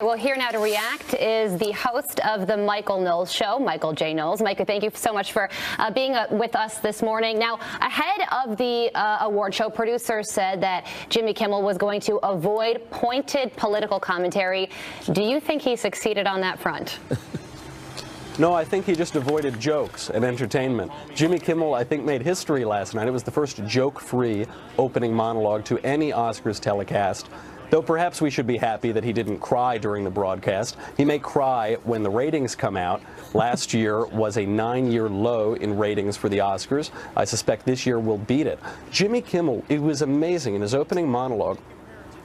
Well, here now to react is the host of the Michael Knowles Show, Michael J. Knowles. Michael, thank you so much for being with us this morning. Now, ahead of the award show, producers said that Jimmy Kimmel was going to avoid pointed political commentary. Do you think he succeeded on that front? No, I think he just avoided jokes and entertainment. Jimmy Kimmel, I think, made history last night. It was the first joke-free opening monologue to any Oscars telecast. Though perhaps we should be happy that he didn't cry during the broadcast. He may cry when the ratings come out. Last year was a 9-year low in ratings for the Oscars. I suspect this year will beat it. Jimmy Kimmel, it was amazing in his opening monologue.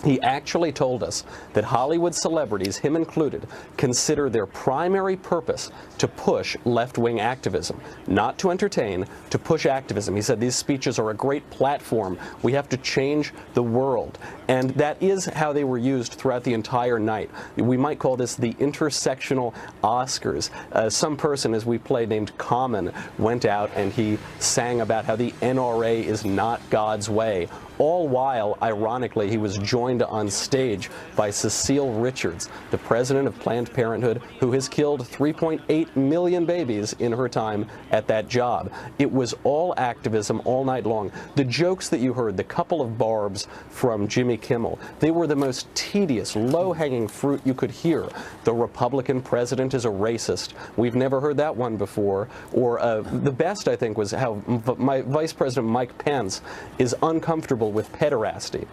He actually told us that Hollywood celebrities, him included, consider their primary purpose to push left-wing activism, not to entertain, to push activism. He said these speeches are a great platform. We have to change the world. And that is how they were used throughout the entire night. We might call this the intersectional Oscars. Some person, as we played, named Common, went out and he sang about how the NRA is not God's way. All while, ironically, he was joined on stage by Cecile Richards, the president of Planned Parenthood, who has killed 3.8 million babies in her time at that job. It was all activism all night long. The jokes that you heard, the couple of barbs from Jimmy Kimmel, they were the most tedious, low-hanging fruit you could hear. The Republican president is a racist. We've never heard that one before. Or the best, I think, was how Vice President Mike Pence is uncomfortable with pederasty.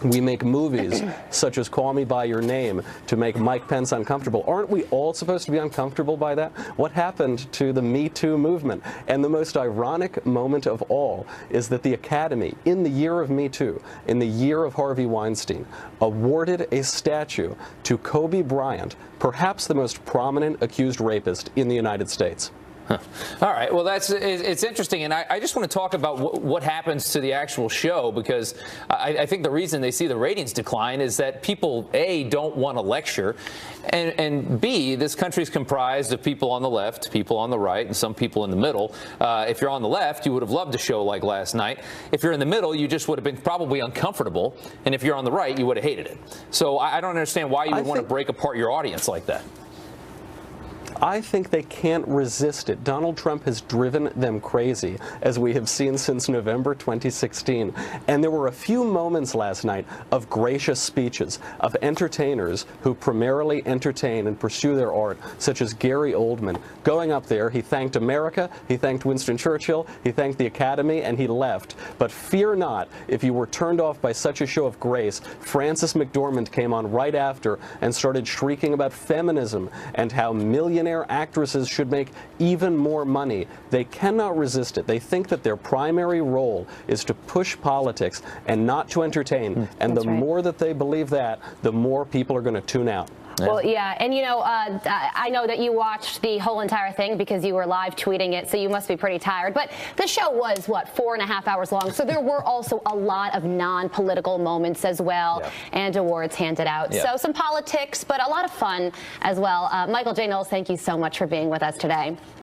We make movies such as Call Me By Your Name to make Mike Pence uncomfortable. Aren't we all supposed to be uncomfortable by that? What happened to the Me Too movement? And the most ironic moment of all is that the Academy, in the year of Me Too, in the year of Harvey Weinstein, awarded a statue to Kobe Bryant, perhaps the most prominent accused rapist in the United States. Huh. All right. Well, it's interesting, and I just want to talk about what happens to the actual show, because I think the reason they see the ratings decline is that people, A, don't want to lecture, and B, this country is comprised of people on the left, people on the right, and some people in the middle. If you're on the left, you would have loved a show like last night. If you're in the middle, you just would have been probably uncomfortable, and if you're on the right, you would have hated it. So I don't understand why you would want to break apart your audience like that. I think they can't resist it. Donald Trump has driven them crazy, as we have seen since November 2016. And there were a few moments last night of gracious speeches of entertainers who primarily entertain and pursue their art, such as Gary Oldman. Going up there, he thanked America, he thanked Winston Churchill, he thanked the Academy, and he left. But fear not, if you were turned off by such a show of grace, Frances McDormand came on right after and started shrieking about feminism and how millionaire actresses should make even more money. They cannot resist it. They think that their primary role is to push politics and not to entertain. And the more that they believe that, the more people are going to tune out. Well, yeah, and you know, I know that you watched the whole entire thing because you were live tweeting it, so you must be pretty tired. But the show was, what, 4.5 hours long, so there were also a lot of non-political moments as well, and awards handed out. So some politics, but a lot of fun as well. Michael J. Knowles, thank you so much for being with us today.